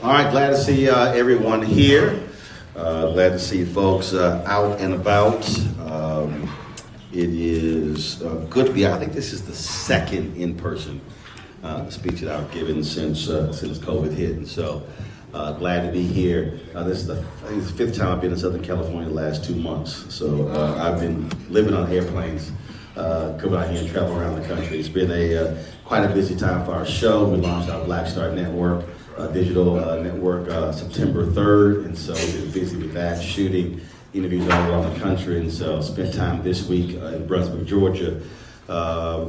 All right, glad to see everyone here. Glad to see folks out and about. It is good to be out. I think this is the second in-person speech that I've given since COVID hit, and so glad to be here. This is the fifth time I've been in Southern California the last 2 months. So I've been living on airplanes, coming out here and travel around the country. It's been quite a busy time for our show. We launched our Black Star Network, digital network, September 3rd, and so we've been busy with that, shooting interviews all around the country, and so spent time this week in Brunswick, Georgia,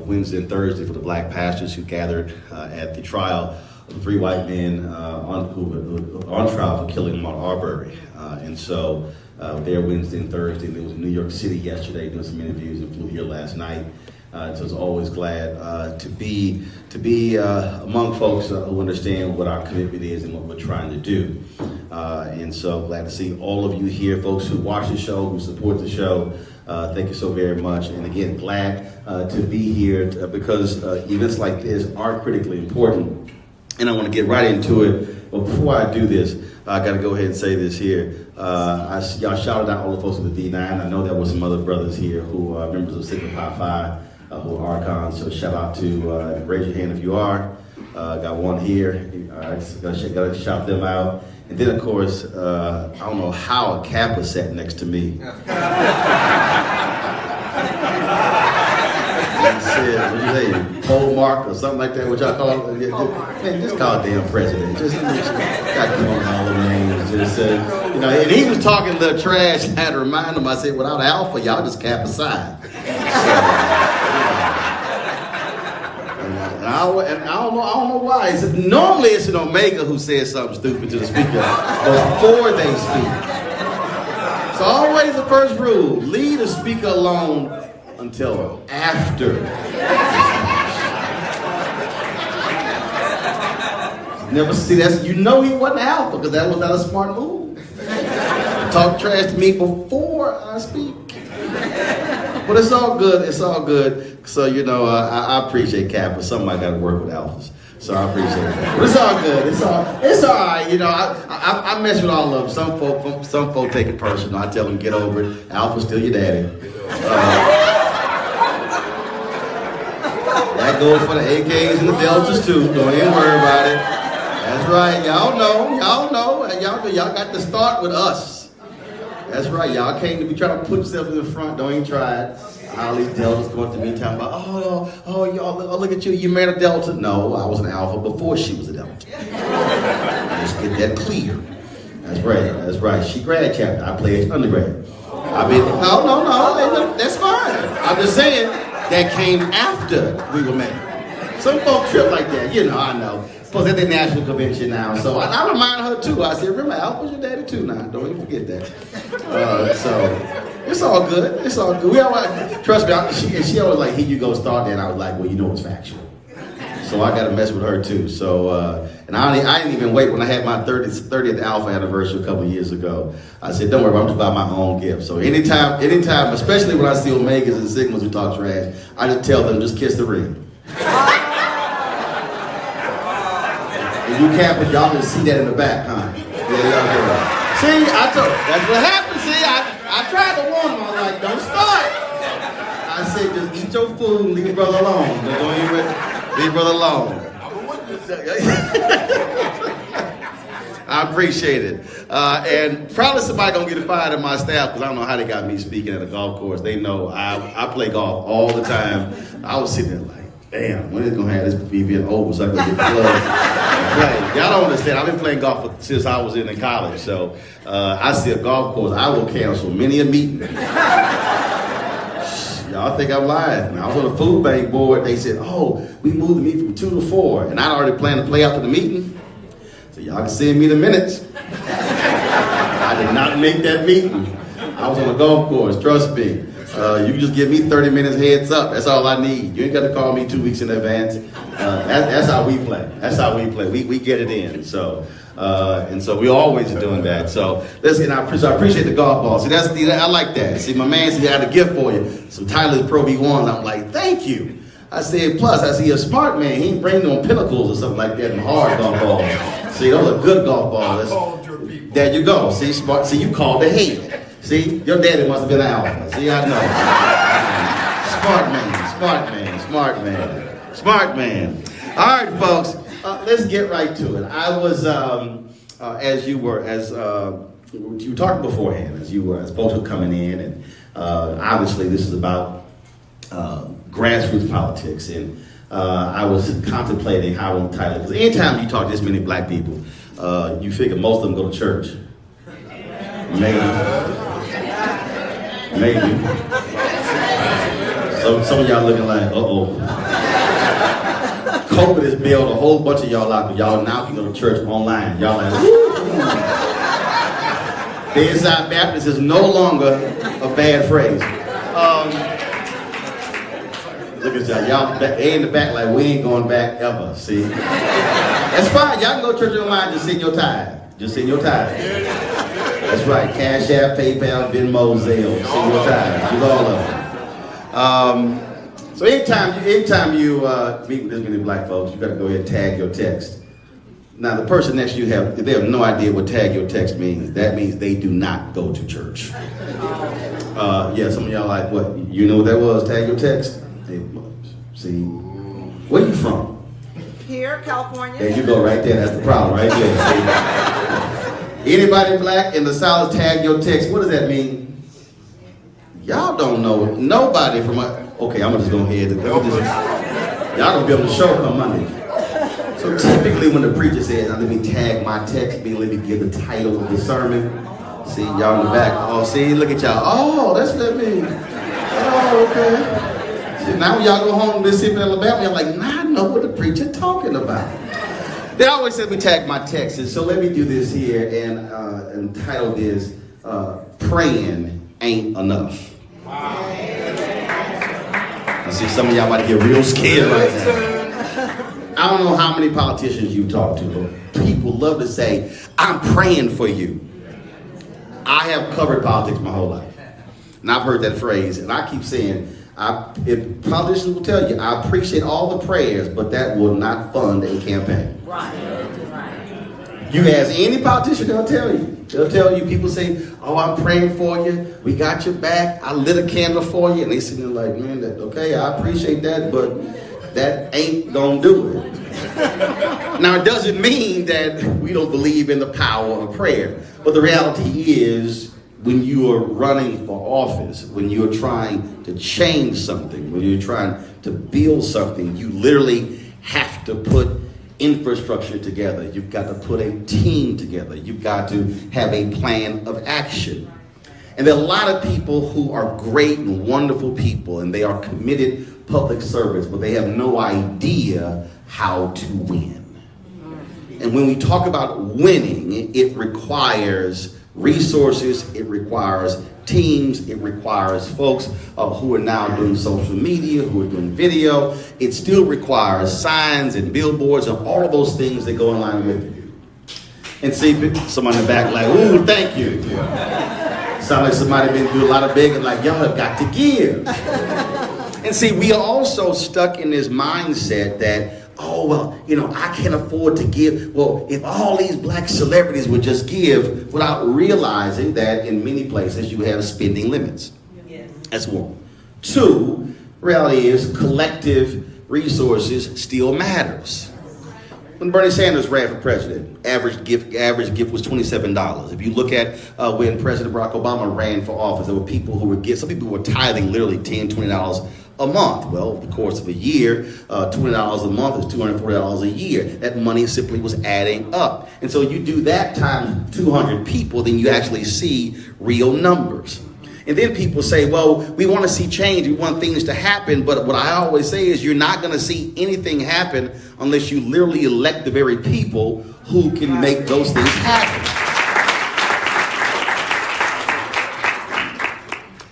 Wednesday and Thursday for the black pastors who gathered at the trial of the 3 white men who were on trial for killing Ahmaud Arbery. And so there Wednesday and Thursday, and there was in New York City yesterday doing some interviews, and flew here last night. So I was always glad to be among folks who understand what our commitment is and what we're trying to do. And so glad to see all of you here, folks who watch the show, who support the show. Thank you so very much. And again, glad to be here because events like this are critically important. And I want to get right into it. But before I do this, I got to go ahead and say this here. Y'all shouted out all the folks with the D9. I know there were some other brothers here who are members of Sigma Pi Phi, who are Archons. So shout out to, raise your hand if you are. Got one here. Got to shout them out. And then, of course, I don't know how a Kappa sat next to me. Said, what you say, pole mark or something like that, what y'all call it? Man, just call it damn president. Just got calling all the names. Just and he was talking the trash. I had to remind him. I said, without Alpha, y'all just cap aside. And I don't know why. He said, normally it's an Omega who says something stupid to the speaker before they speak. So always the first rule: leave the speaker alone until after. Never see that. You know he wasn't Alpha because that was not a smart move. Talk trash to me before I speak. But it's all good. It's all good. So I appreciate Kappa. Somebody got to work with Alphas. So I appreciate that. But it's all good. It's all right. I mess with all of them. Some folk take it personal. I tell them get over it. Alpha's still your daddy. That goes for the AKs and the Deltas too. Don't even worry about it. That's right. Y'all know. Y'all got to start with us. That's right. Y'all came to be trying to put yourself in the front. Don't even try it. All these Deltas going to me talking about, y'all, look at you. You married a Delta. No, I was an Alpha before she was a Delta. Let's get that clear. That's right. She grad chapter. I played undergrad. No. That's fine. I'm just saying that came after we were married. Some folks trip like that. I know. Plus at the national convention now. So I remind her too. I said, remember, Alpha's your daddy too now. Don't even forget that. So it's all good. It's all good. We always, trust me, she always like, here you go, start that. And I was like, well, it's factual. So I got to mess with her too. So, and I didn't even wait when I had my 30th Alpha anniversary a couple of years ago. I said, don't worry, I'm just buy my own gift. So anytime, especially when I see Omegas and Sigmas who talk trash, I just tell them, just kiss the ring. And you Kappas, y'all can see that in the back, huh? Yeah. See, that's what happened. See, I tried to warn them. I was like, don't start. I said, just eat your food and leave your brother alone. Leave your brother alone. I appreciate it. And probably somebody gonna get fired in my staff because I don't know how they got me speaking at a golf course. They know I play golf all the time. I was sitting there like, damn, when is it gonna have this BBN over so I can get the club? Y'all don't understand. I've been playing golf since I was in college. So I see a golf course, I will cancel many a meeting. Y'all think I'm lying. I was on the food bank board. They said, we moved the meeting from 2 to 4. And I'd already planned to play after the meeting. So y'all can send me the minutes. I did not make that meeting. I was on a golf course, trust me. You can just give me 30 minutes heads up. That's all I need. You ain't got to call me 2 weeks in advance. That's how we play. We get it in. So And so we always are doing that. So listen, I appreciate the golf ball. See, I like that. See, my man said, I had a gift for you. Some Tyler's Pro V1s. I'm like, thank you. I said, plus, I see a smart man. He ain't bring no pinnacles or something like that and hard golf balls. See, those are good golf balls. There you go. See, smart. See, you called the head. See, your daddy must have been an alpha. See, I know. Smart man, smart man, smart man, smart man. All right, folks, let's get right to it. I was, as you were talking beforehand, as folks were coming in, and obviously this is about grassroots politics, and I was contemplating how to title it. Because anytime you talk to this many black people, you figure most of them go to church. Maybe. Some of y'all looking like, uh-oh. COVID has bailed a whole bunch of y'all out, but y'all now can go to church online. Y'all like, woo! Bedside Baptist is no longer a bad phrase. Look at y'all. Y'all in the back like, we ain't going back ever, see? That's fine. Y'all can go to church online, just send your tithe. Just send your tithe. That's right. Cash App, PayPal, Venmo, Zelle. Send your tithe. Use all of them. So anytime you meet with this many black folks, you got to go ahead and tag your text. Now, the person next to you, they have no idea what tag your text means. That means they do not go to church. Yeah, some of y'all like, what? You know what that was? Tag your text? See, where you from? Here, California. There you go, right there. That's the problem, right there. See? Anybody black in the South, tag your text. What does that mean? Y'all don't know. Nobody from okay, I'm just going ahead. Y'all gonna be on the show come Monday. So typically when the preacher says, now let me tag my text, let me give the title of the sermon. See, y'all in the back. Oh, see, look at y'all. Oh, that's what that means. Oh, okay. See, now when y'all go home to Mississippi, Alabama, y'all like, nah, I know what the preacher talking about. They always said we tag my texts. So let me do this here and title this, Praying Ain't Enough. I see some of y'all about to get real scared right now. I don't know how many politicians you talk to, but people love to say, I'm praying for you. I have covered politics my whole life. And I've heard that phrase, and I keep saying, if politicians will tell you, I appreciate all the prayers, but that will not fund a campaign. Right. You ask any politician, they'll tell you. They'll tell you, people say, oh, I'm praying for you. We got your back. I lit a candle for you. And they sit there like, man, okay, I appreciate that, but that ain't gonna do it. Now, it doesn't mean that we don't believe in the power of prayer. But the reality is, when you are running for office, when you're trying to change something, when you're trying to build something, you literally have to put infrastructure together. You've got to put a team together. You've got to have a plan of action. And there are a lot of people who are great and wonderful people, and they are committed public service, but they have no idea how to win. And when we talk about winning, it requires resources, it requires teams, it requires folks who are now doing social media, who are doing video. It still requires signs and billboards and all of those things that go in line with it. And see, someone in the back like, ooh, thank you. Sound like somebody been through a lot of begging, like, y'all have got to give. And see, we are also stuck in this mindset that, oh, well, I can't afford to give. Well, if all these black celebrities would just give, without realizing that in many places you have spending limits. Yes. That's one. Two, reality is collective resources still matters. When Bernie Sanders ran for president, average gift was $27. If you look at when President Barack Obama ran for office, there were people who would give, some people were tithing literally $10, $20 a month. Well, over the course of a year, $20 a month is $240 a year. That money simply was adding up. And so you do that times 200 people, then you actually see real numbers. And then people say, well, we want to see change, we want things to happen, but what I always say is you're not going to see anything happen unless you literally elect the very people who can make those things happen.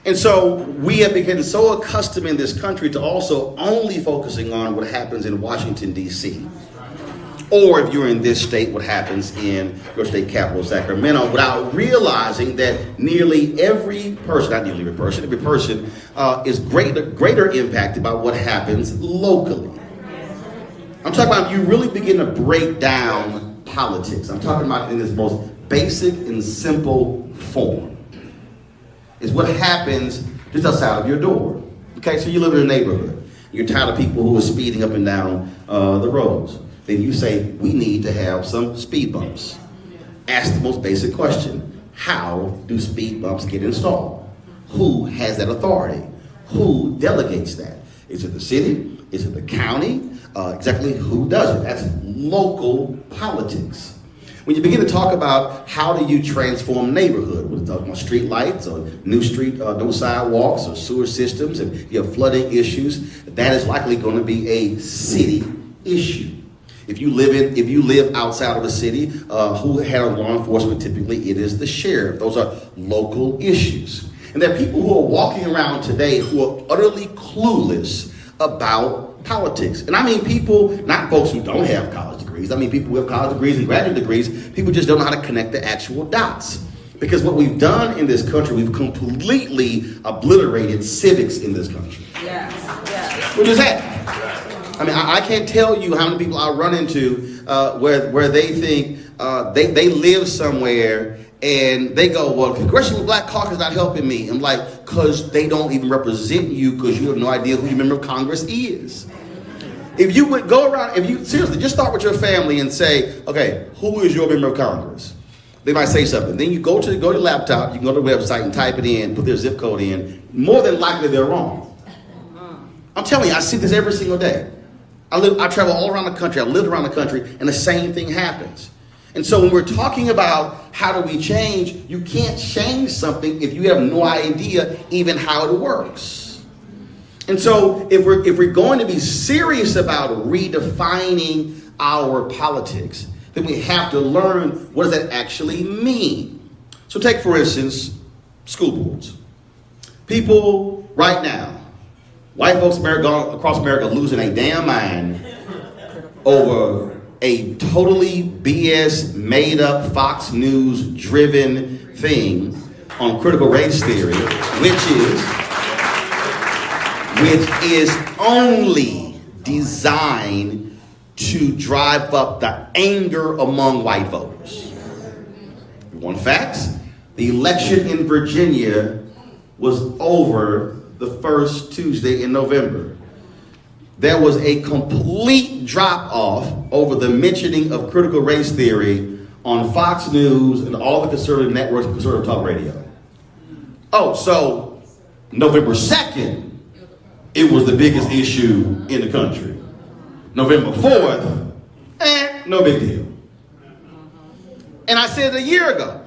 And so we have become so accustomed in this country to also only focusing on what happens in Washington, D.C. Or if you're in this state, what happens in your state capital, Sacramento, without realizing that nearly every person, not nearly every person is greater impacted by what happens locally. I'm talking about if you really begin to break down politics. I'm talking about in its most basic and simple form. Is what happens just outside of your door. Okay, so you live in a neighborhood. You're tired of people who are speeding up and down the roads. Then you say, we need to have some speed bumps. Ask the most basic question. How do speed bumps get installed? Who has that authority? Who delegates that? Is it the city? Is it the county? Exactly who does it? That's local politics. When you begin to talk about how do you transform neighborhood, we're talking about street lights or new sidewalks or sewer systems, and you have flooding issues, that is likely going to be a city issue. If you live outside of the city, who handles law enforcement? Typically, it is the sheriff. Those are local issues. And there are people who are walking around today who are utterly clueless about politics. And I mean people, not folks who don't have college degrees. I mean people who have college degrees and graduate degrees. People just don't know how to connect the actual dots. Because what we've done in this country, we've completely obliterated civics in this country. Yes. What is that? I mean, I can't tell you how many people I run into where they think they live somewhere and they go, well, Congressional Black Caucus is not helping me. I'm like, because they don't even represent you because you have no idea who your member of Congress is. If you would go around, seriously, just start with your family and say, okay, who is your member of Congress? They might say something. Then you go to your laptop, you can go to the website and type it in, put their zip code in. More than likely, they're wrong. I'm telling you, I see this every single day. I travel all around the country. I lived around the country, and the same thing happens. And so when we're talking about how do we change, you can't change something if you have no idea even how it works. And so if we're going to be serious about redefining our politics, then we have to learn what does that actually mean. So take, for instance, school boards. People right now, white folks across America losing a damn mind over a totally BS, made-up, Fox News-driven thing on critical race theory, which is only designed to drive up the anger among white voters. One fact, the election in Virginia was over the first Tuesday in November. There was a complete drop-off over the mentioning of critical race theory on Fox News and all the conservative networks and conservative talk radio. Oh, so November 2nd, it was the biggest issue in the country. November 4th, no big deal. And I said a year ago,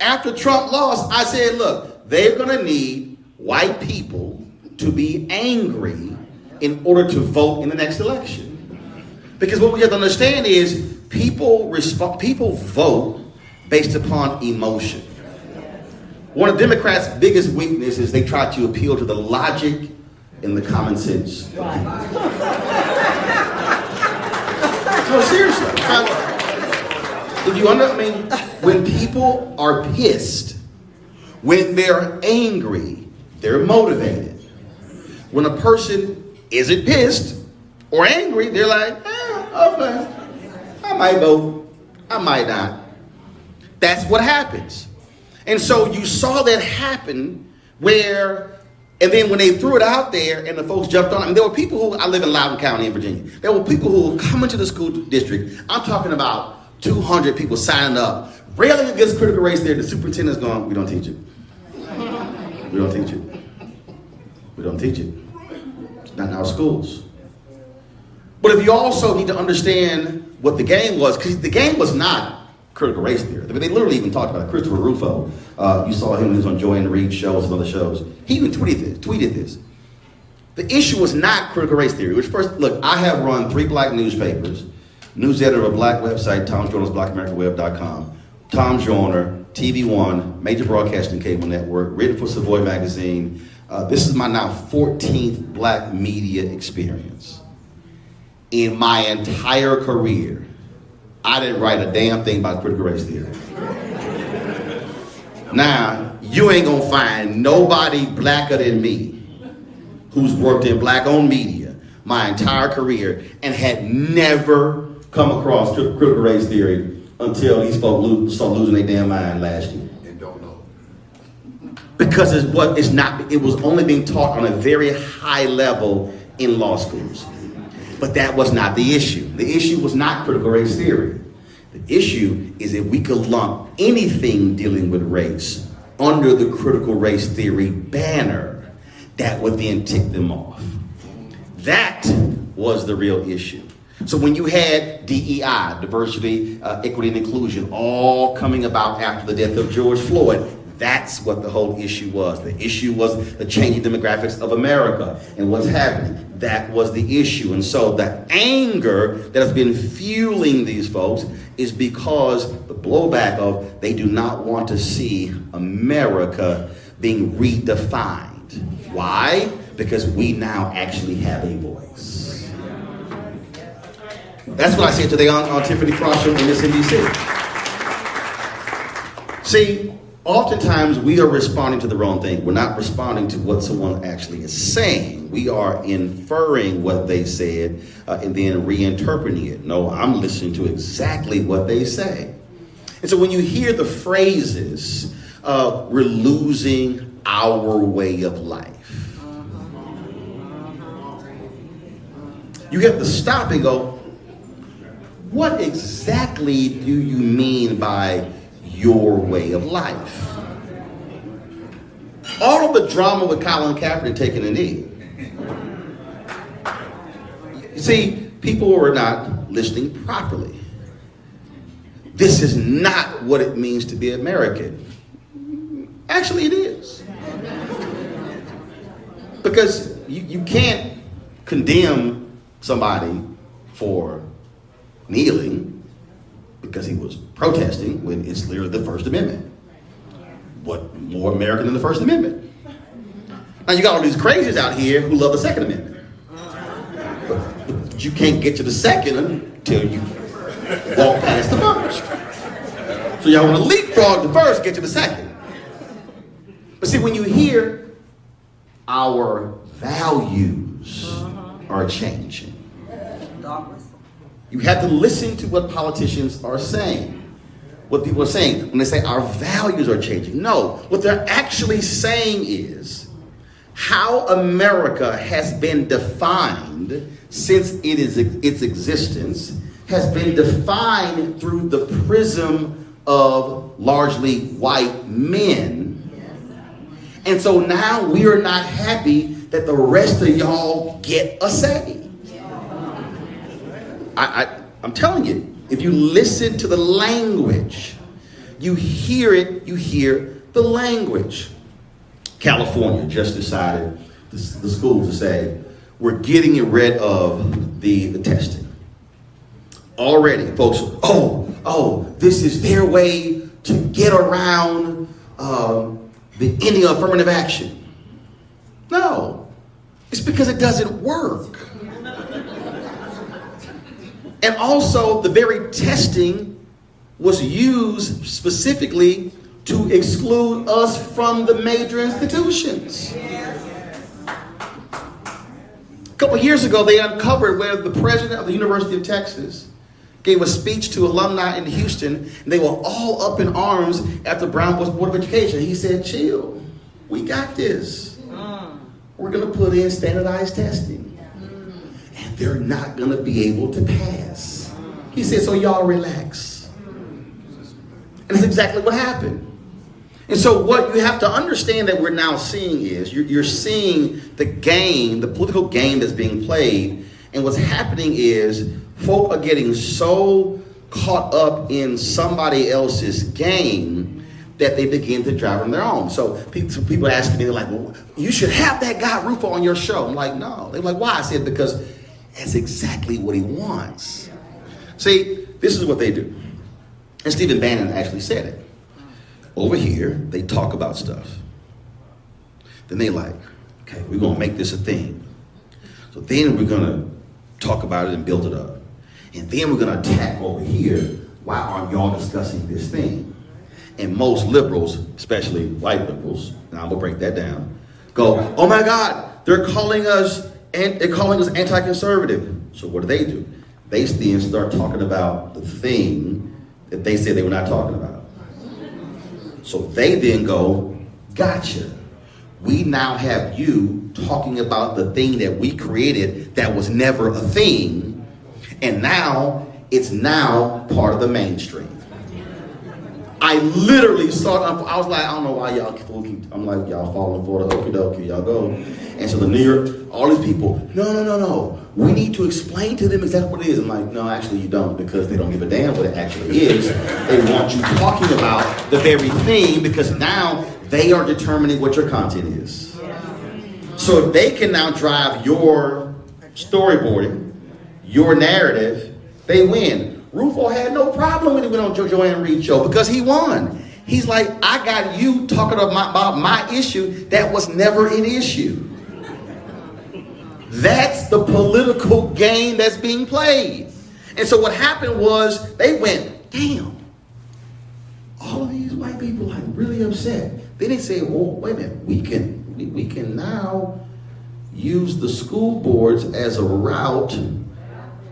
after Trump lost, I said, look, they're going to need white people to be angry in order to vote in the next election. Because what we have to understand is people vote based upon emotion. One of Democrats' biggest weaknesses is they try to appeal to the logic and the common sense. No, seriously. When people are pissed, when they're angry, they're motivated. When a person isn't pissed or angry, they're like, okay, I might vote, I might not. That's what happens. And so you saw that happen and then when they threw it out there and the folks jumped on it, there were people I live in Loudoun County in Virginia. There were people who were coming to the school district. I'm talking about 200 people signing up, railing against critical race theory. The superintendent's going, we don't teach it. We don't teach it. We don't teach it. It's not in our schools. But if you also need to understand what the game was, because the game was not critical race theory. I mean, they literally even talked about it. Christopher Rufo, you saw him when he was on Joy and Reed shows and other shows. He even tweeted this. The issue was not critical race theory, which first, look, I have run 3 black newspapers, news editor of a black website, Tom Joyner's blackamericaweb.com, Tom Joyner, TV One, major broadcasting cable network, written for Savoy magazine. This is my now 14th black media experience. In my entire career, I didn't write a damn thing about critical race theory. Now, you ain't gonna find nobody blacker than me who's worked in black-owned media my entire career and had never come across critical race theory until these folks started losing their damn mind last year. And don't know. Because it was only being taught on a very high level in law schools. But that was not the issue. The issue was not critical race theory. The issue is if we could lump anything dealing with race under the critical race theory banner, that would then tick them off. That was the real issue. So when you had DEI, diversity, equity, and inclusion, all coming about after the death of George Floyd, that's what the whole issue was. The issue was the changing demographics of America and what's happening. That was the issue. And so the anger that has been fueling these folks is because the blowback of they do not want to see America being redefined. Why? Because we now actually have a voice. That's what I said today on Tiffany Cross Show in MSNBC. See, oftentimes we are responding to the wrong thing. We're not responding to what someone actually is saying. We are inferring what they said and then reinterpreting it. No, I'm listening to exactly what they say. And so when you hear the phrases, we're losing our way of life, you have to stop and go, what exactly do you mean by your way of life? All of the drama with Colin Kaepernick taking a knee. You see, people were not listening properly. This is not what it means to be American. Actually, it is. Because you can't condemn somebody for kneeling because he was protesting when it's literally the First Amendment. What more American than the First Amendment? Now you got all these crazies out here who love the Second Amendment. But you can't get to the second until you walk past the first. So y'all want to leapfrog the first, get to the second. But see, when you hear our values are changing, you have to listen to what politicians are saying, what people are saying when they say our values are changing. No, what they're actually saying is how America has been defined since its existence has been defined through the prism of largely white men. And so now we are not happy that the rest of y'all get a say. I'm telling you, if you listen to the language, you hear it, you hear the language. California just decided, the school, to say, we're getting rid of the testing. Already, folks, this is their way to get around the ending of affirmative action. No, it's because it doesn't work. And also, the very testing was used specifically to exclude us from the major institutions. A couple years ago, they uncovered where the president of the University of Texas gave a speech to alumni in Houston, and they were all up in arms after Brown was Board of Education. He said, chill, we got this. We're going to put in standardized testing. And they're not going to be able to pass. He said, so y'all relax. And that's exactly what happened. And so what you have to understand that we're now seeing is, you're seeing the game, the political game that's being played. And what's happening is folk are getting so caught up in somebody else's game that they begin to drive on their own. So people asking me, they're like, well, you should have that guy Rufo on your show. I'm like, no. They're like, why? I said, because that's exactly what he wants. See, this is what they do. And Stephen Bannon actually said it. Over here, they talk about stuff. Then they like, okay, we're going to make this a thing. So then we're going to talk about it and build it up. And then we're going to attack over here why aren't y'all discussing this thing? And most liberals, especially white liberals, and I'm gonna break that down, go, oh my God, they're calling us anti-conservative. So what do? They then start talking about the thing that they said they were not talking about. So they then go, gotcha. We now have you talking about the thing that we created that was never a thing, and now it's now part of the mainstream. I literally saw it. I was like, I don't know why y'all keep, I'm like, y'all falling for the okie dokie, y'all go. And so the New York, all these people, no. We need to explain to them exactly what it is. I'm like, no, actually you don't, because they don't give a damn what it actually is. They want you talking about the very thing, because now they are determining what your content is. So if they can now drive your storyboarding, your narrative, they win. Rufo had no problem when he went on Joanne Reed's show because he won. He's like, I got you talking about my issue that was never an issue. That's the political game that's being played. And so what happened was they went, damn, all of these white people are really upset. Then they say, well, wait a minute, we can now use the school boards as a route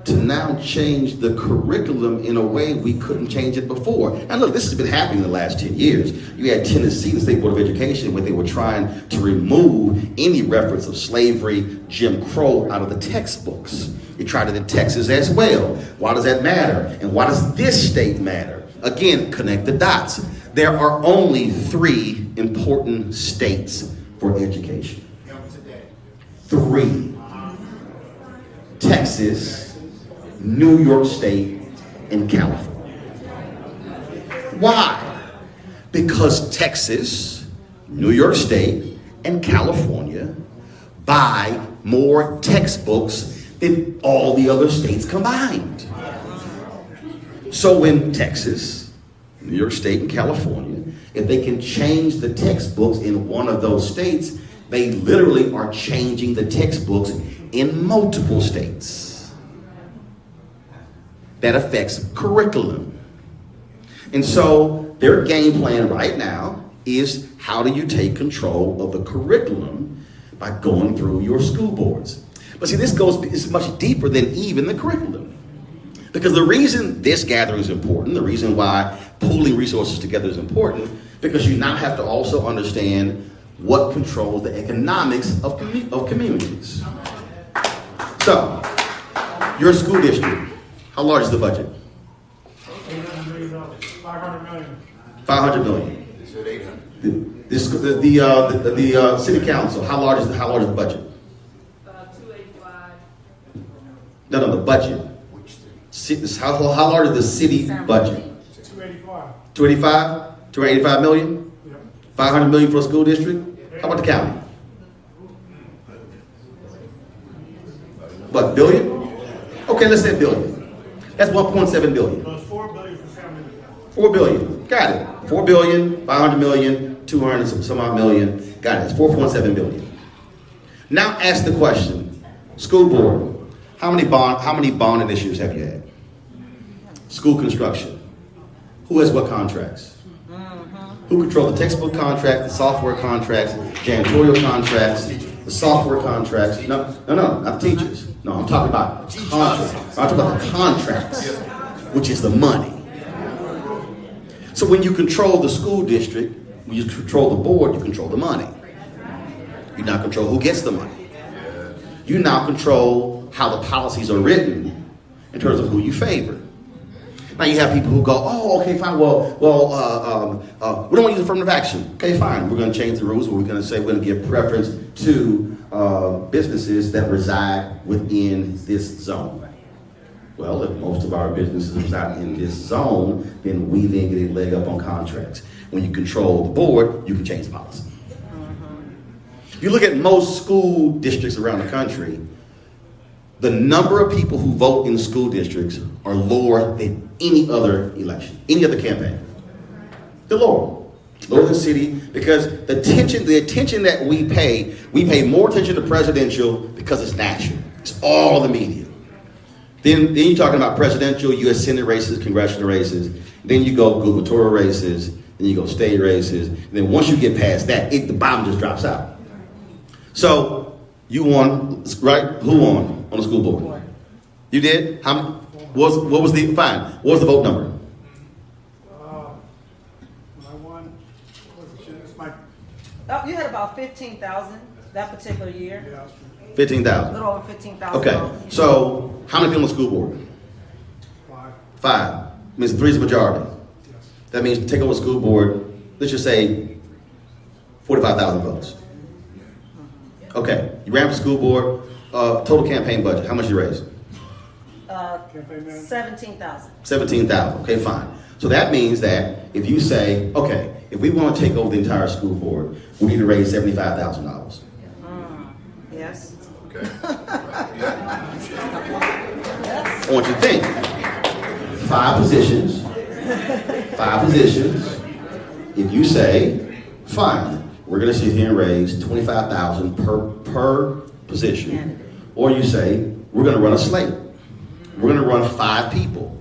to now change the curriculum in a way we couldn't change it before. Now look, this has been happening in the last 10 years. You had Tennessee, the State Board of Education, where they were trying to remove any reference of slavery, Jim Crow out of the textbooks. They tried it in Texas as well. Why does that matter? And why does this state matter? Again, connect the dots. There are only 3 important states for education. 3. Texas, New York State, and California. Why? Because Texas, New York State, and California buy more textbooks than all the other states combined. So when Texas, New York State, and California, if they can change the textbooks in one of those states, they literally are changing the textbooks in multiple states. That affects curriculum. And so their game plan right now is, how do you take control of the curriculum by going through your school boards? But see, is much deeper than even the curriculum. Because the reason this gathering is important, the reason why pooling resources together is important, because you now have to also understand what controls the economics of communities. So, your school district, how large is the budget? $800 million. $500 million. $500 million. The city council, how large is the budget? 285. No, the budget. How large is the city budget? 285. 285? 285 million? Yep. 500 million for a school district? How about the county? What, billion? Okay, let's say billion. That's 1.7 billion. Those $4 billion for county. 4 billion. Got it. 4 billion, 500 million, 200 and some odd million. Got it. It's 4.7 billion. Now ask the question, school board, how many bond initiatives have you had? School construction. Who has what contracts? Who controls the textbook contracts, the software contracts, janitorial contracts, the software contracts? No, not the teachers. No, I'm talking about contracts. I'm talking about the contracts, which is the money. So when you control the school district, when you control the board, you control the money. You now control who gets the money. You now control how the policies are written in terms of who you favor. Now you have people who go, oh, okay, fine, we don't want to use affirmative action. Okay, fine, we're going to change the rules, we're going to say we're going to give preference to businesses that reside within this zone. Well, if most of our businesses reside in this zone, then we then get a leg up on contracts. When you control the board, you can change the policy. If you look at most school districts around the country, the number of people who vote in school districts are lower than any other election, any other campaign. They're lower than city, because the attention that we pay more attention to presidential because it's national. It's all the media. Then you're talking about presidential, U.S. Senate races, congressional races. Then you go gubernatorial races. Then you go state races. And then once you get past that, the bottom just drops out. So you won, right? Who won on the school board? You did? What was the fine? What was the vote number? When I won, it's my, Oh, you had about 15,000 that particular year. yeah, A 15,000. little over 15,000. Okay. So how many people on the school board? 5, 5. Means 3 is the majority. yes. That means take over the school board. Let's just say 45,000 votes. Okay. You ran for school board. Total campaign budget. How much you raised? Campaign manager. 17,000. 17,000. Okay, fine. So that means that if you say, okay, if we want to take over the entire school board, we need to raise $75,000. Yes. Okay. I want you to think. 5 positions. 5 positions. If you say, fine, we're going to sit here and raise $25,000 per position, or you say we're going to run a slate. We're going to run 5 people.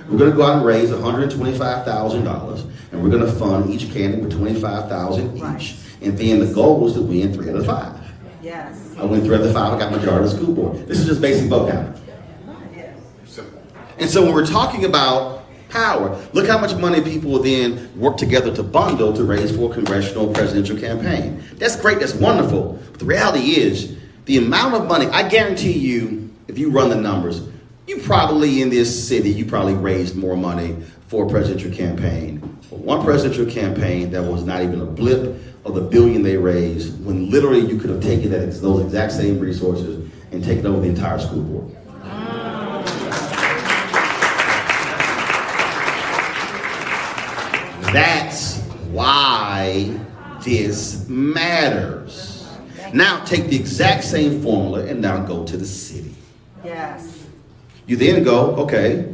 We're going to go out and raise $125,000, and we're going to fund each candidate with $25,000 each. Right. And then the goal was to win 3 out of 5. Yes. I went 3 out of 5. I got majority of the school board. This is just basic vote counting. Yes. Simple. And so when we're talking about power, look how much money people will then work together to bundle to raise for a congressional presidential campaign. That's great, that's wonderful. But the reality is, the amount of money, I guarantee you, if you run the numbers, you probably in this city, you probably raised more money for a presidential campaign. For one presidential campaign, that was not even a blip of the billion they raised, when literally you could have taken those exact same resources and taken over the entire school board. That's why this matters. Now take the exact same formula and now go to the city. Yes. You then go, okay,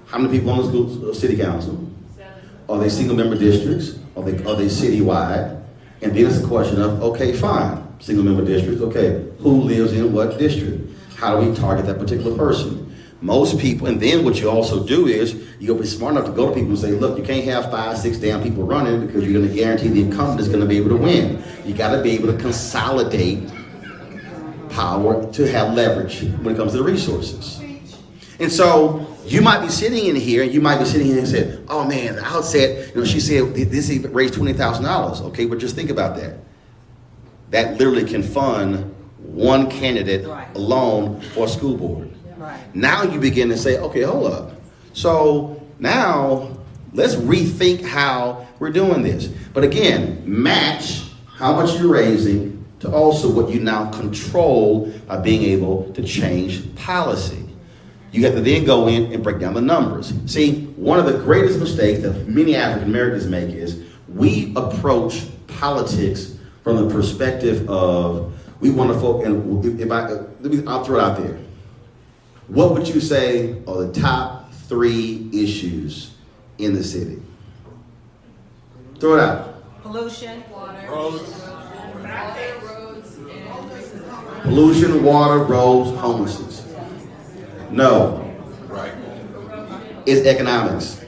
how many people on the school city council? Are they single member districts? Are they citywide? And then it's a question of, okay, fine, single member districts, okay, who lives in what district? How do we target that particular person? Most people, and then what you also do is, you'll be smart enough to go to people and say, look, you can't have 5, 6 damn people running because you're going to guarantee the incumbent is going to be able to win. You got to be able to consolidate power to have leverage when it comes to the resources. And so you might be sitting in here and you might be sitting here and say, oh man, the outset, she said this even raised $20,000. Okay, but just think about that. That literally can fund one candidate alone for a school board. Right. Now you begin to say, okay, hold up. So now let's rethink how we're doing this. But again, match how much you're raising to also what you now control by being able to change policy. You have to then go in and break down the numbers. See, one of the greatest mistakes that many African Americans make is we approach politics from the perspective of we want to focus. And I'll throw it out there. What would you say are the top 3 issues in the city? Throw it out. Pollution. Roads. Pollution, water, roads, homelessness. No. Right. It's economics.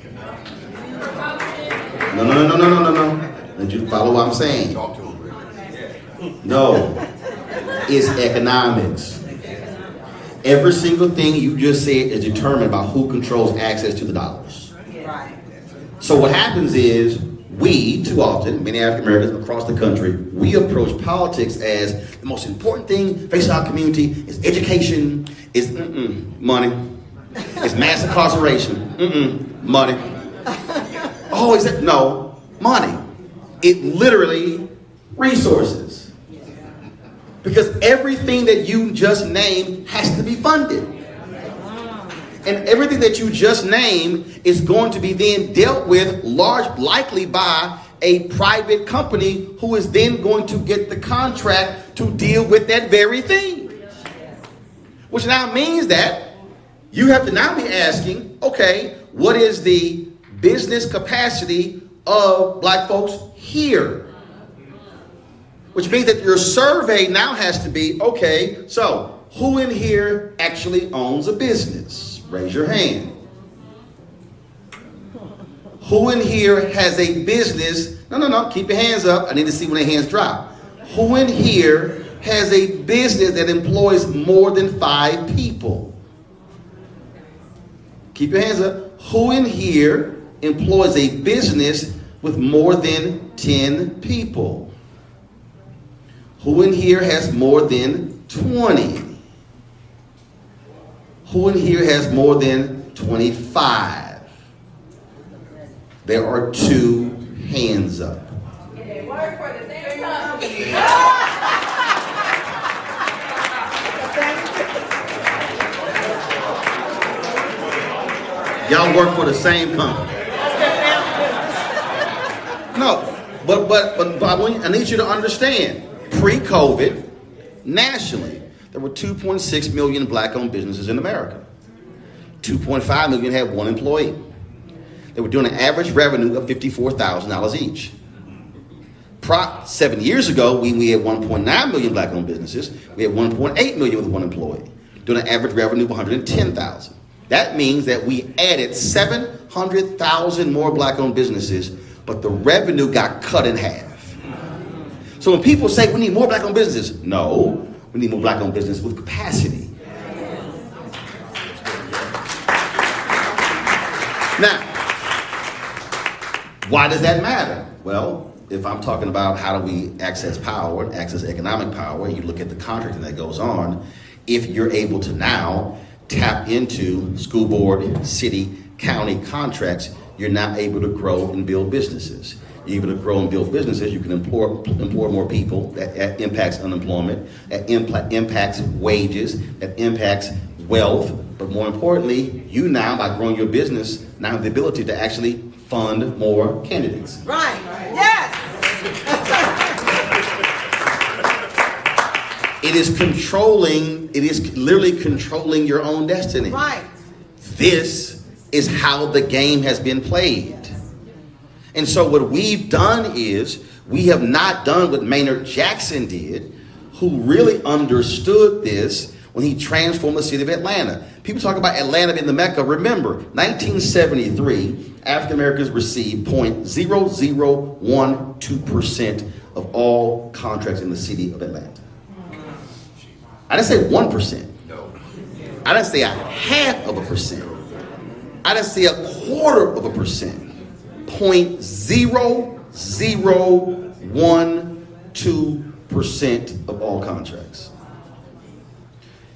No. Did you follow what I'm saying? Talk to him. No. It's economics. Every single thing you just said is determined by who controls access to the dollars. Right. So what happens is we, too often, many African Americans across the country, we approach politics as the most important thing facing our community is education, is money, it's mass incarceration, money. Oh, is that? No, money. It literally resources. Because everything that you just named has to be funded. And everything that you just named is going to be then dealt with likely by a private company who is then going to get the contract to deal with that very thing. Which now means that you have to now be asking, okay, what is the business capacity of black folks here? Which means that your survey now has to be, okay, so Who in here actually owns a business? Raise your hand. Who in here has a business? No, keep your hands up. I need to see when their hands drop. Who in here has a business that employs more than 5 people? Keep your hands up. Who in here employs a business with more than 10 people? Who in here has more than 20? Who in here has more than 25? There are 2 hands up. They work for the same company. Y'all work for the same company. No, but I need you to understand, pre-COVID, nationally, there were 2.6 million black-owned businesses in America. 2.5 million had 1 employee. They were doing an average revenue of $54,000 each. 7 years ago, we had 1.9 million black-owned businesses. We had 1.8 million with 1 employee, doing an average revenue of $110,000. That means that we added 700,000 more black-owned businesses, but the revenue got cut in half. So when people say we need more black-owned businesses, no, we need more black-owned business with capacity. Now, why does that matter? Well, if I'm talking about how do we access power and access economic power, you look at the contracting that goes on, if you're able to now tap into school board, city, county contracts, you're now able to grow and build businesses. You're able to grow and build businesses, you can employ more people. That impacts unemployment, that impacts wages, that impacts wealth. But more importantly, you now, by growing your business, now have the ability to actually fund more candidates. Right. Yes. It is literally controlling your own destiny. Right. This is how the game has been played. And so what we've done is, we have not done what Maynard Jackson did, who really understood this when he transformed the city of Atlanta. People talk about Atlanta being the Mecca. Remember, 1973, African Americans received 0.0012% of all contracts in the city of Atlanta. I didn't say 1%. No. I didn't say a 0.5%. I didn't say 0.25%. 0.0012% of all contracts.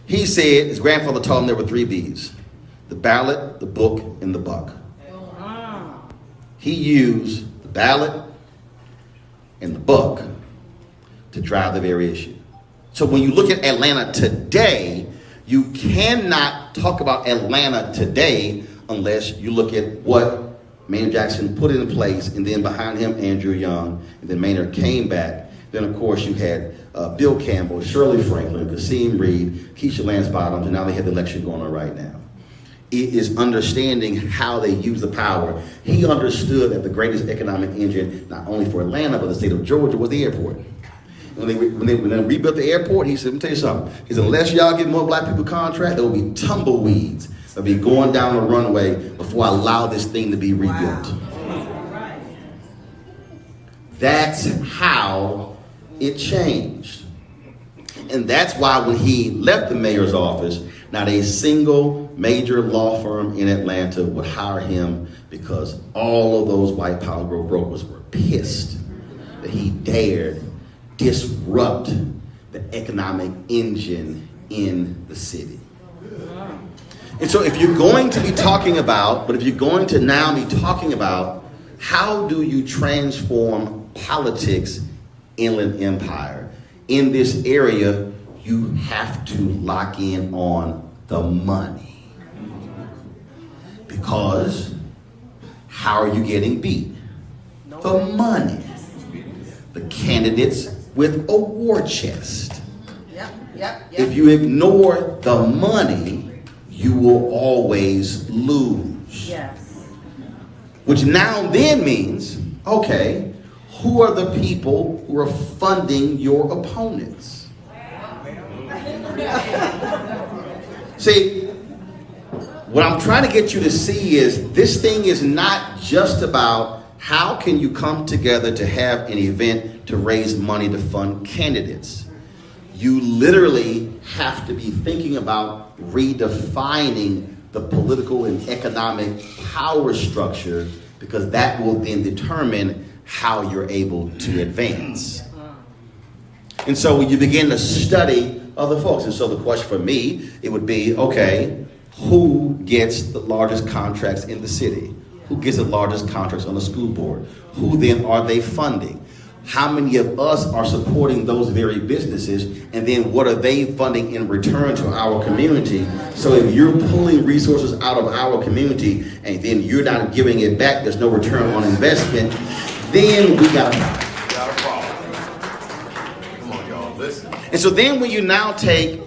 He said his grandfather taught him there were 3 B's: the ballot, the book, and the buck. He used the ballot and the buck to drive the very issue. So when you look at Atlanta today, you cannot talk about Atlanta today unless you look at what Maynard Jackson put into place, and then behind him, Andrew Young, and then Maynard came back. Then, of course, you had Bill Campbell, Shirley Franklin, Kasim Reed, Keisha Lance Bottoms, and now they have the election going on right now. It is understanding how they use the power. He understood that the greatest economic engine, not only for Atlanta, but the state of Georgia, was the airport. When they rebuilt the airport, he said, let me tell you something. He said, unless y'all get more black people contract, there will be tumbleweeds. They'll be going down the runway before I allow this thing to be rebuilt. Wow. That's how it changed. And that's why when he left the mayor's office, not a single major law firm in Atlanta would hire him, because all of those white power brokers were pissed that he dared disrupt the economic engine in the city. And so if you're going to be talking about, how do you transform politics, Inland Empire, in this area, you have to lock in on the money. Because how are you getting beat? The money. The candidates with a war chest. Yep. If you ignore the money, you will always lose. Yes. Which now then means, okay, who are the people who are funding your opponents? See, what I'm trying to get you to see is this thing is not just about how can you come together to have an event to raise money to fund candidates. You literally have to be thinking about redefining the political and economic power structure, because that will then determine how you're able to advance. And so when you begin to study other folks, and so the question for me, it would be, okay, who gets the largest contracts in the city? Who gets the largest contracts on the school board? Who then are they funding? How many of us are supporting those very businesses? And then what are they funding in return to our community? So if you're pulling resources out of our community and then you're not giving it back, there's no return on investment, then we got a problem. Come on, y'all, listen. And so then when you now take,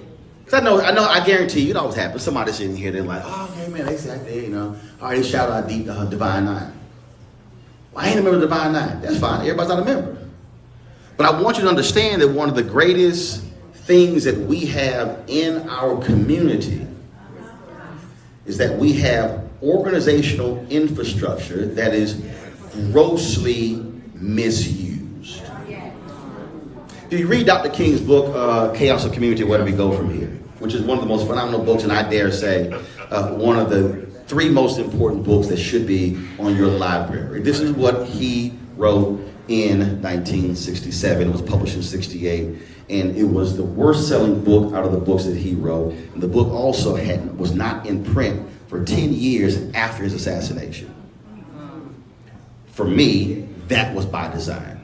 because I guarantee you, it always happens. Somebody sitting here, they're like, oh, okay, man, they sat there, all right, they shout out Divine Nine. Well, I ain't a member of Divine Nine. That's fine. Everybody's not a member. But I want you to understand that one of the greatest things that we have in our community is that we have organizational infrastructure that is grossly misused. If you read Dr. King's book, Chaos of Community, Where Do We Go From Here, which is one of the most phenomenal books, and I dare say one of the 3 most important books that should be on your library. This is what he wrote in 1967. It was published in 68, and it was the worst-selling book out of the books that he wrote. And the book also was not in print for 10 years after his assassination. For me, that was by design.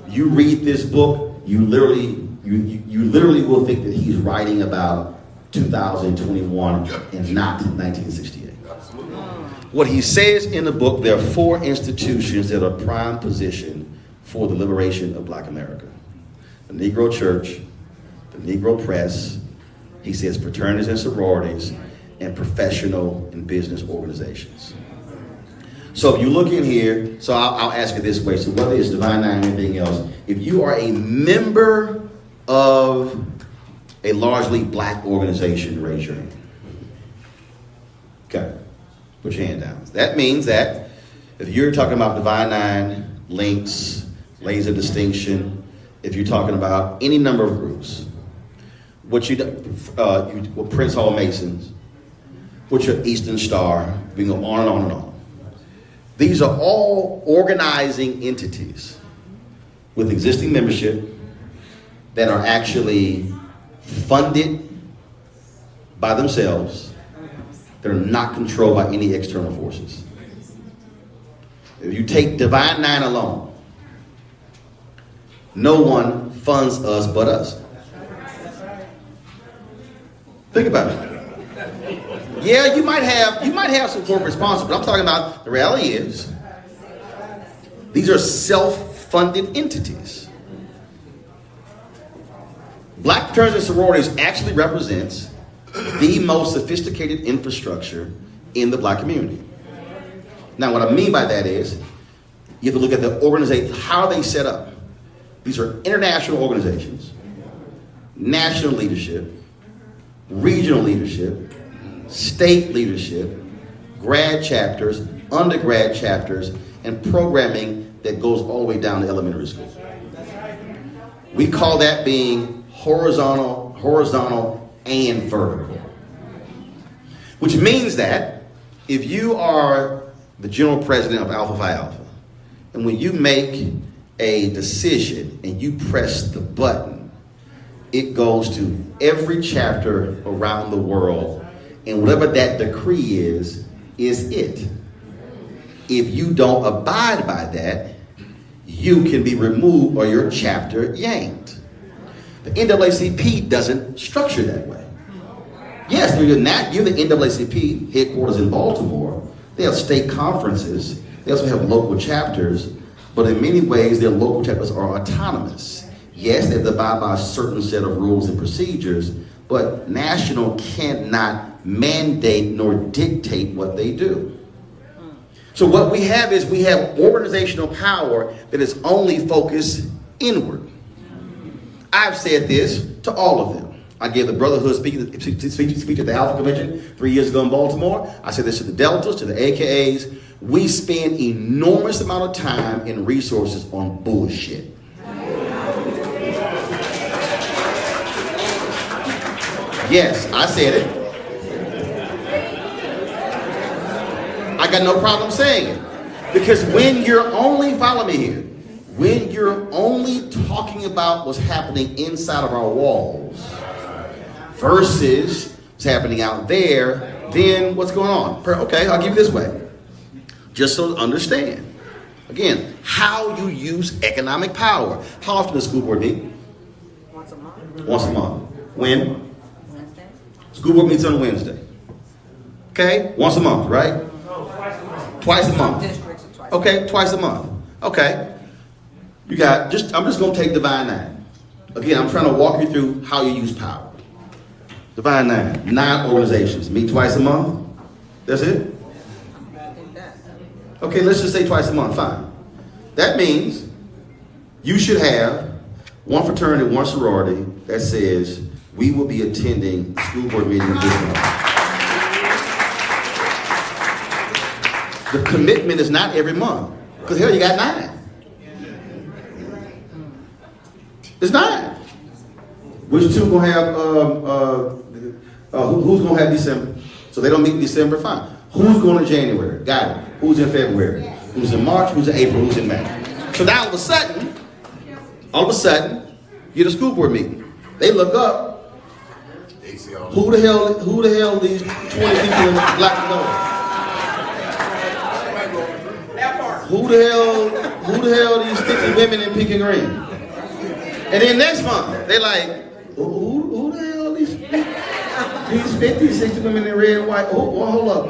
You read this book, you literally will think that he's writing about 2021 and not 1968. What he says in the book, there are 4 institutions that are prime position for the liberation of Black America. The Negro Church, the Negro Press, he says fraternities and sororities, and professional and business organizations. So if you look in here, so I'll ask it this way, so whether it's Divine Nine or anything else, if you are a member of a largely Black organization, raise your hand. Okay. Put your hand down. That means that if you're talking about Divine Nine, Links, Laser Distinction, if you're talking about any number of groups, what Prince Hall Masons, what your Eastern Star, we can go on and on and on. These are all organizing entities with existing membership that are actually funded by themselves. They're not controlled by any external forces. If you take Divine Nine alone, no one funds us but us. Think about it. Yeah, you might have some corporate sponsors, but I'm talking about the reality is these are self-funded entities. Black fraternities and sororities actually represents the most sophisticated infrastructure in the Black community. Now, what I mean by that is you have to look at the organization, how are they set up? These are international organizations, national leadership, regional leadership, state leadership, grad chapters, undergrad chapters, and programming that goes all the way down to elementary school. We call that being horizontal, and vertical. Which means that if you are the general president of Alpha Phi Alpha, and when you make a decision and you press the button, it goes to every chapter around the world, and whatever that decree is it. If you don't abide by that, you can be removed or your chapter yanked. The NAACP doesn't structure that way. Yes, you're the NAACP headquarters in Baltimore. They have state conferences. They also have local chapters, but in many ways their local chapters are autonomous. Yes, they have to abide by a certain set of rules and procedures, but national cannot mandate nor dictate what they do. So what we have is we have organizational power that is only focused inward. I've said this to all of them. I gave the Brotherhood speech at the Alpha Convention 3 years ago in Baltimore. I said this to the Deltas, to the AKAs. We spend enormous amount of time and resources on bullshit. Yes, I said it. I got no problem saying it. Because when you're only, follow me here, when you're only talking about what's happening inside of our walls versus what's happening out there, then what's going on? Okay, I'll give you this way. Just so to understand. Again, how you use economic power. How often does school board meet? Once a month. Once a month. When? Wednesday. School board meets on a Wednesday. Okay? Once a month, right? Twice a month. Districts are twice. Okay, twice a month. Okay. You got, I'm just going to take Divine 9. Again, I'm trying to walk you through how you use power. Divine 9 organizations meet twice a month. That's it? I think that. Okay, let's just say twice a month, fine. That means you should have one fraternity, one sorority that says we will be attending school board meeting this month. The commitment is not every month. Because hell, you got 9. It's 9. Which two gonna have, who's gonna have December? So they don't meet in December, fine. Who's going to January? Got it. Who's in February? Who's in March? Who's in April? Who's in May? So now all of a sudden, you get a school board meeting. They look up, who the hell these 20 people in black and gold? Who the hell these 50 women in pink and green? And then next month, they like, who the hell these 50, 60 women in red and white? Hold up.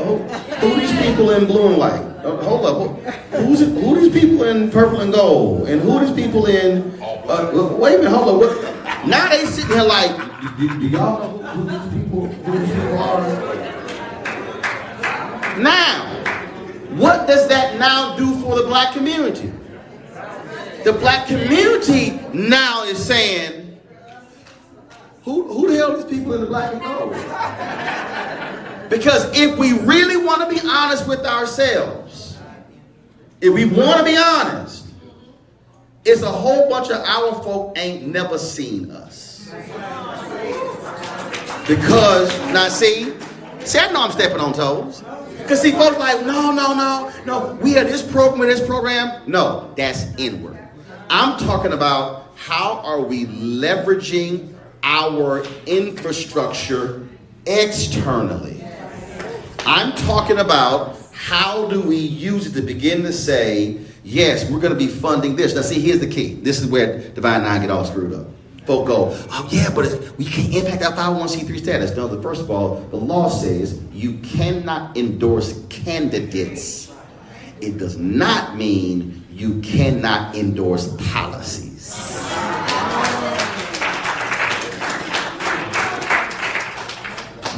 Who these people in blue and white? Hold up. Who these people in purple and gold? And who these people in, wait a minute, hold up. Now they sitting here like, do y'all know who these people are? Now, what does that now do for the black community? The black community now is saying, who the hell are these people in the black and gold? Because if we really want to be honest with ourselves, if we want to be honest, it's a whole bunch of our folk ain't never seen us. Because, now see, I know I'm stepping on toes. Because see, folks like, no, we are this program. No, that's inward. I'm talking about how are we leveraging our infrastructure externally. I'm talking about how do we use it to begin to say, yes, we're going to be funding this. Now see, here's the key. This is where Divine 9 get all screwed up. Folk go, oh yeah, but we can't impact our 501c3 status. No, first of all, the law says you cannot endorse candidates. It does not mean you cannot endorse policies.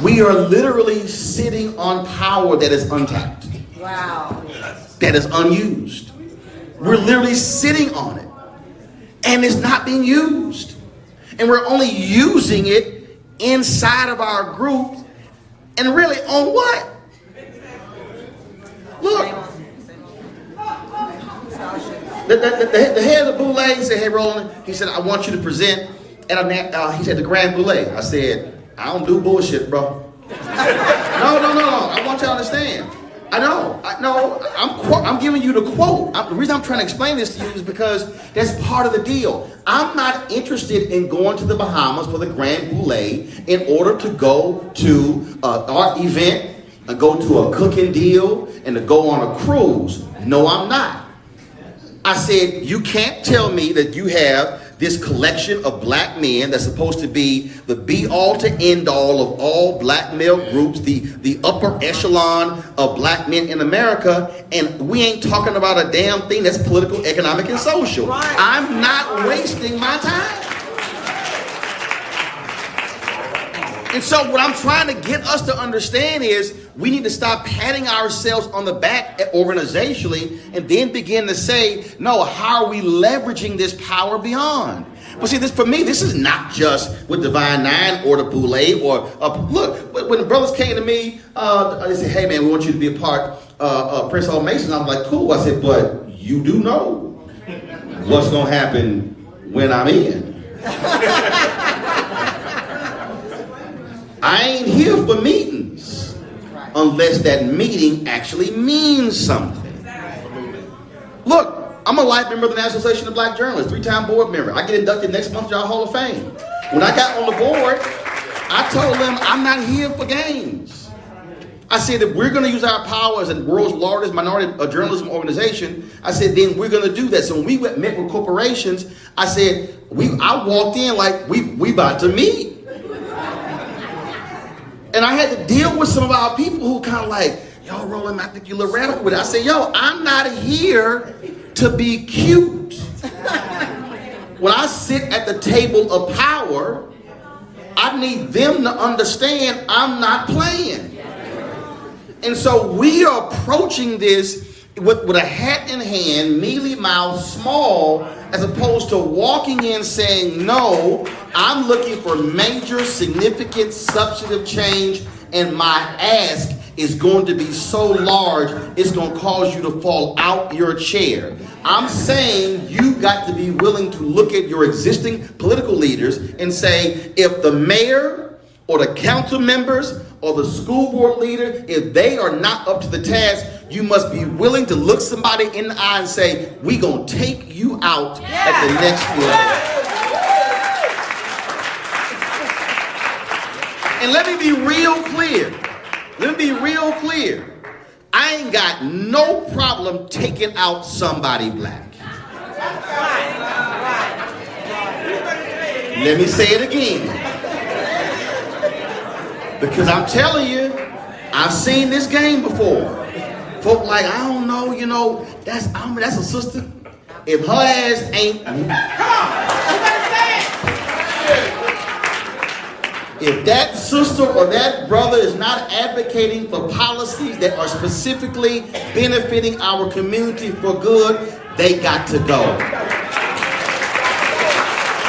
We are literally sitting on power that is untapped. Wow. That is unused. We're literally sitting on it. And it's not being used. And we're only using it inside of our group. And really on what? Look. The head of the Boulay said, hey, Roland, he said, I want you to present at he said, the Grand Boulay. I said, I don't do bullshit, bro. No. I want you to understand. I know. I'm giving you the quote. The reason I'm trying to explain this to you is because that's part of the deal. I'm not interested in going to the Bahamas for the Grand Boulay in order to go to our event and go to a cooking deal and to go on a cruise. No, I'm not. I said, you can't tell me that you have this collection of black men that's supposed to be the be-all to end-all of all black male groups, the upper echelon of black men in America, and we ain't talking about a damn thing that's political, economic, and social. Right. I'm not wasting my time. And so what I'm trying to get us to understand is we need to stop patting ourselves on the back organizationally and then begin to say, no, how are we leveraging this power beyond? But see, this for me, this is not just with Divine Nine or the Boule or look. When the brothers came to me, they said, "Hey man, we want you to be a part of Prince Hall Mason." I'm like, "Cool." I said, "But you do know what's gonna happen when I'm in." I ain't here for meetings unless that meeting actually means something. Look. I'm a life member of the National Association of Black Journalists, 3-time board member. I get inducted next month to our Hall of Fame. When I got on the board, I told them I'm not here for games. I said if we're going to use our power as the world's largest minority journalism organization, I said then we're going to do that. So when we met with corporations, I said I walked in like we about to meet, and I had to deal with some of our people who kind of like, yo, Roland, I think you're a little radical with it. I said, yo, I'm not here to be cute. When I sit at the table of power, I need them to understand I'm not playing. And so we are approaching this with a hat in hand, mealy mouth, small, as opposed to walking in saying, no, I'm looking for major, significant, substantive change, and my ask is going to be so large, it's going to cause you to fall out your chair. I'm saying you got to be willing to look at your existing political leaders and say, if the mayor or the council members or the school board leader, if they are not up to the task, you must be willing to look somebody in the eye and say, we going to take you out at the next level. And let me be real clear. Let me be real clear. I ain't got no problem taking out somebody black. Let me say it again. Because I'm telling you, I've seen this game before. Folk like, I don't know, you know, that's a sister. If her ass ain't... If that sister or that brother is not advocating for policies that are specifically benefiting our community for good, they got to go.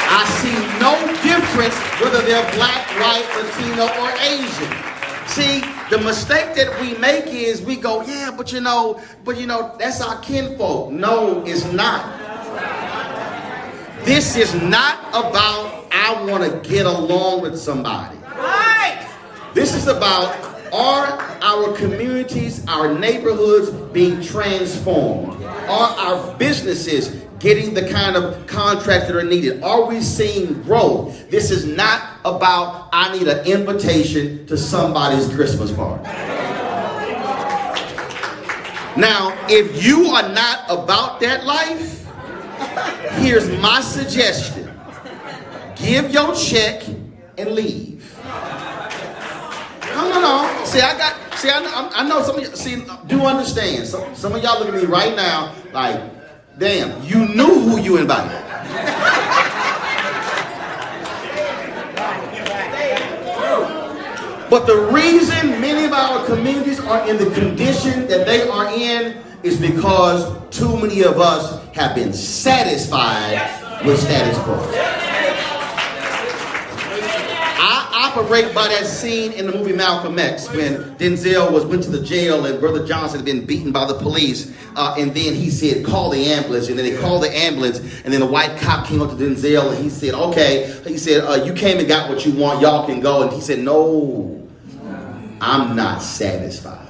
I see no difference whether they're black, white, Latino, or Asian. See, the mistake that we make is we go, yeah, but you know, that's our kinfolk. No, it's not. This is not about I want to get along with somebody. Right. This is about are our communities, our neighborhoods being transformed? Are our businesses getting the kind of contracts that are needed? Are we seeing growth? This is not about I need an invitation to somebody's Christmas party. Now, if you are not about that life, here's my suggestion. Give your check and leave. No. See, I know some of you, do understand. Some of y'all look at me right now like, damn, you knew who you invited. But the reason many of our communities are in the condition that they are in is because too many of us have been satisfied with status quo. I operate by that scene in the movie Malcolm X when Denzel went to the jail and Brother Johnson had been beaten by the police, and then he said, call the ambulance, and then they called the ambulance, and then the white cop came up to Denzel and he said, okay, he said, you came and got what you want, y'all can go, and he said, no, I'm not satisfied.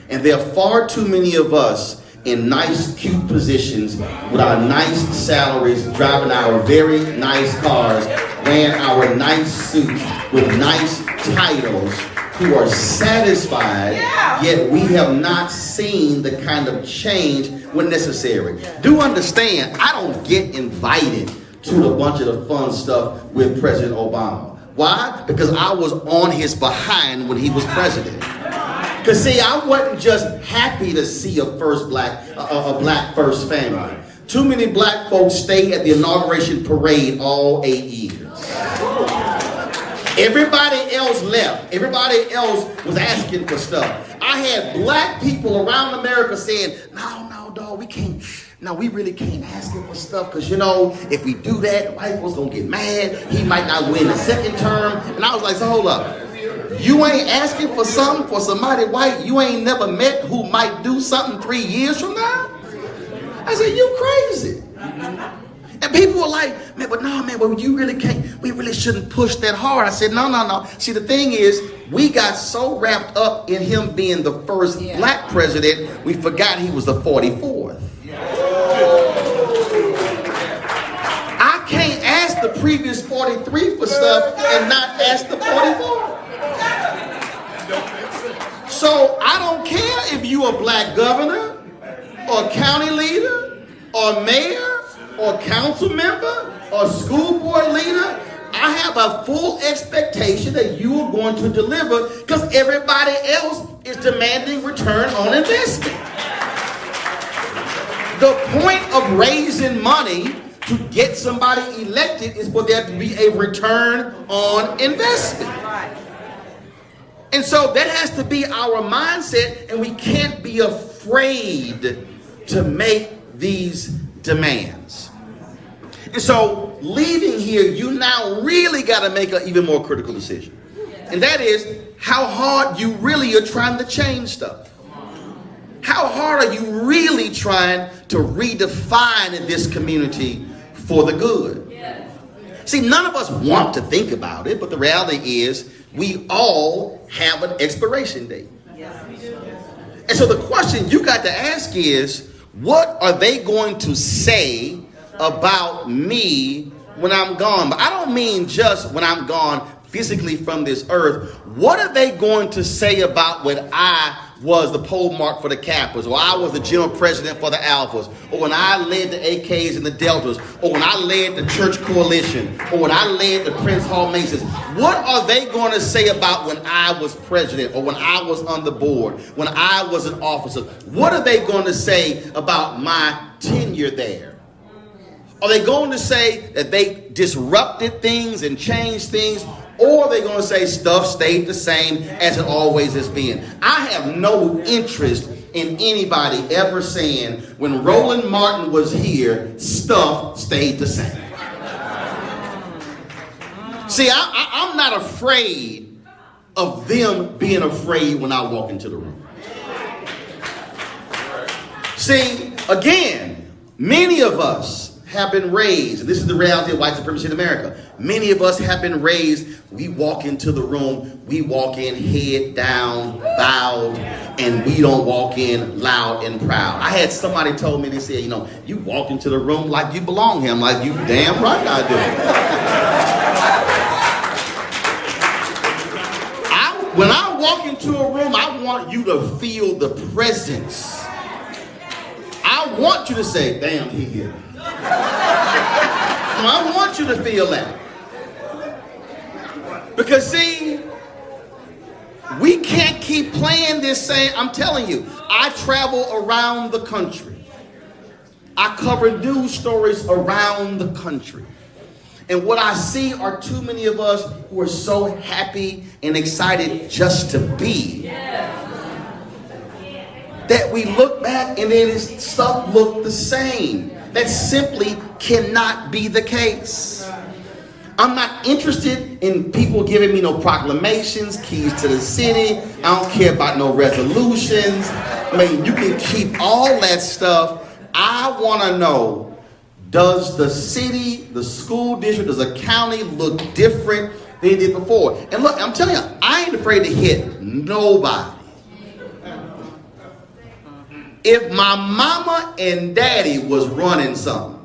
And there are far too many of us in nice, cute positions with our nice salaries, driving our very nice cars, wearing our nice suits with nice titles, who are satisfied, yet we have not seen the kind of change when necessary. Do understand, I don't get invited to a bunch of the fun stuff with President Obama. Why? Because I was on his behind when he was president. Because see, I wasn't just happy to see a black first family. Too many black folks stayed at the inauguration parade all 8 years. Everybody else left. Everybody else was asking for stuff. I had black people around America saying, no, dog, we can't no, we really can't ask him for stuff because, you know, if we do that, the white folks gonna get mad. He might not win the second term. And I was like, so hold up. You ain't asking for something for somebody white you ain't never met who might do something 3 years from now? I said, you crazy. And people were like, man, but no, man, but you really can't, we really shouldn't push that hard. I said, no. See, the thing is, we got so wrapped up in him being the first black president, we forgot he was the 44th. I can't ask the previous 43 for stuff and not ask the 44th. So I don't care if you a black governor or county leader or mayor or council member or school board leader. I have a full expectation that you are going to deliver because everybody else is demanding return on investment. The point of raising money to get somebody elected is for there to be a return on investment. And so that has to be our mindset, and we can't be afraid to make these demands. And so leaving here, you now really got to make an even more critical decision. And that is how hard you really are trying to change stuff. How hard are you really trying to redefine this community for the good? See, none of us want to think about it, but the reality is we all have an expiration date. And so the question you got to ask is, what are they going to say about me when I'm gone? But I don't mean just when I'm gone physically from this earth. What are they going to say about when I was the pole mark for the Kappas, or I was the general president for the Alphas, or when I led the AKs and the Deltas, or when I led the church coalition, or when I led the Prince Hall Masons? What are they going to say about when I was president, or when I was on the board, when I was an officer? What are they going to say about my tenure there? Are they going to say that they disrupted things and changed things? Or are they going to say stuff stayed the same as it always has been? I have no interest in anybody ever saying when Roland Martin was here, stuff stayed the same. See, I'm not afraid of them being afraid when I walk into the room. See, again, many of us have been raised, and this is the reality of white supremacy in America. Many of us have been raised, we walk into the room, we walk in head down, bowed, and we don't walk in loud and proud. I had somebody told me, they said, you know, you walk into the room like you belong here. I'm like, you damn right I do. When I walk into a room, I want you to feel the presence. I want you to say, damn, he here. I want you to feel that. Because see, we can't keep playing this same. I'm telling you, I travel around the country. I cover news stories around the country. And what I see are too many of us who are so happy and excited just to be. That we look back and then stuff look the same. That simply cannot be the case. I'm not interested in people giving me no proclamations, keys to the city. I don't care about no resolutions. I mean, you can keep all that stuff. I want to know, does the city, the school district, does the county look different than it did before? And look, I'm telling you, I ain't afraid to hit nobody. If my mama and daddy was running something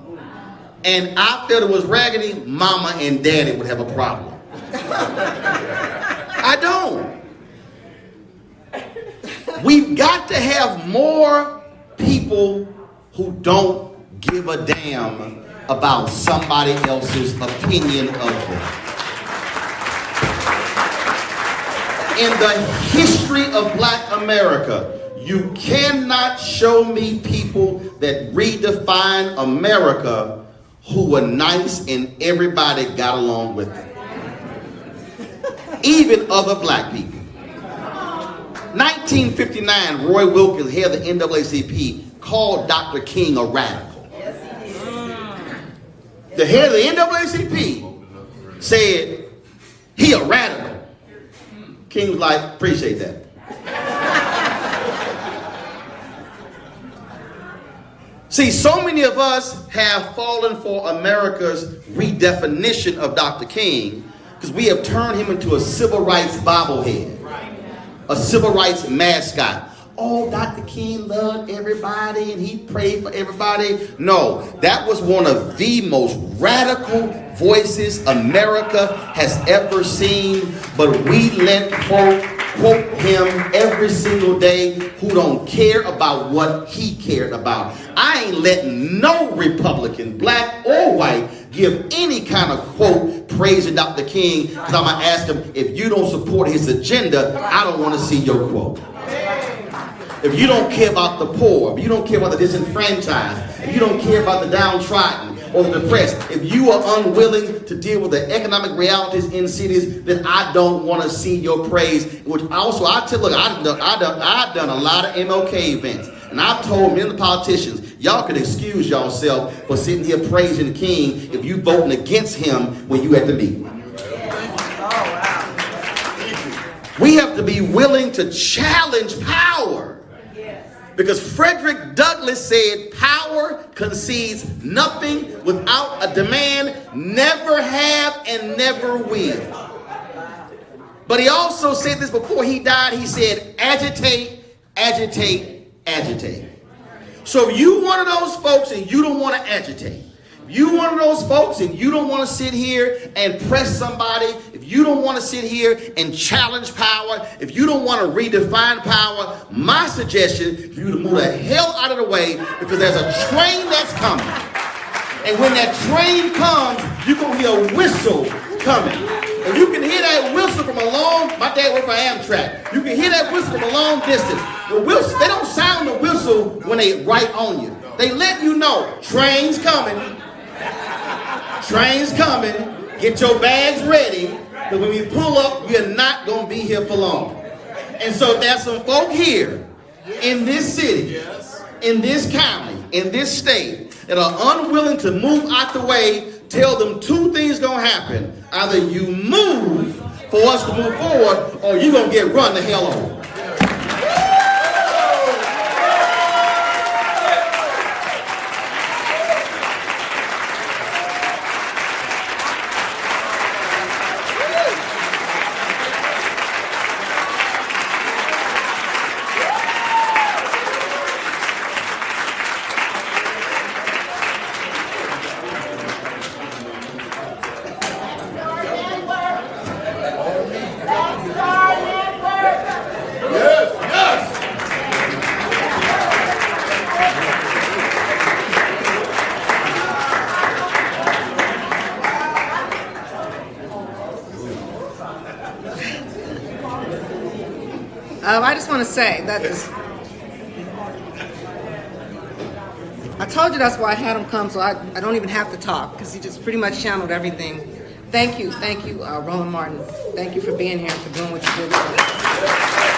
and I felt it was raggedy, mama and daddy would have a problem. I don't. We've got to have more people who don't give a damn about somebody else's opinion of them. In the history of Black America, you cannot show me people that redefine America who were nice and everybody got along with them. Even other black people. 1959, Roy Wilkins, head of the NAACP, called Dr. King a radical. The head of the NAACP said he a radical. King was like, appreciate that. See, so many of us have fallen for America's redefinition of Dr. King because we have turned him into a civil rights bobblehead, a civil rights mascot. Oh, Dr. King loved everybody and he prayed for everybody. No, that was one of the most radical voices America has ever seen. But we let folk quote him every single day who don't care about what he cared about. I ain't letting no Republican, black or white, give any kind of quote praising Dr. King because I'm going to ask him, if you don't support his agenda, I don't want to see your quote. If you don't care about the poor, if you don't care about the disenfranchised, if you don't care about the downtrodden or the depressed, if you are unwilling to deal with the economic realities in cities, then I don't want to see your praise. Which also, I tell, look, I've done a lot of MLK events, and I've told many of the politicians, y'all can excuse yourself for sitting here praising the King if you voting against him when you at the meeting. We have to be willing to challenge power. Because Frederick Douglass said, power concedes nothing without a demand, never have and never will. But he also said this before he died. He said, agitate, agitate, agitate. So if you one of those folks and you don't want to agitate, if you one of those folks and you don't want to sit here and press somebody, if you don't want to sit here and challenge power, if you don't want to redefine power, my suggestion is for you to move the hell out of the way because there's a train that's coming. And when that train comes, you're going to hear a whistle coming. And you can hear that whistle from a long, my dad worked for Amtrak. You can hear that whistle from a long distance. The whistle, they don't sound the whistle when they right on you. They let you know, train's coming. Train's coming. Get your bags ready. Because when we pull up, we're not going to be here for long. And so there's some folk here in this city, in this county, in this state that are unwilling to move out the way. Tell them two things going to happen. Either you move for us to move forward or you're going to get run the hell over. I just want to say that I told you that's why I had him come, so I don't even have to talk because he just pretty much channeled everything. Thank you, Roland Martin. Thank you for being here and for doing what you did.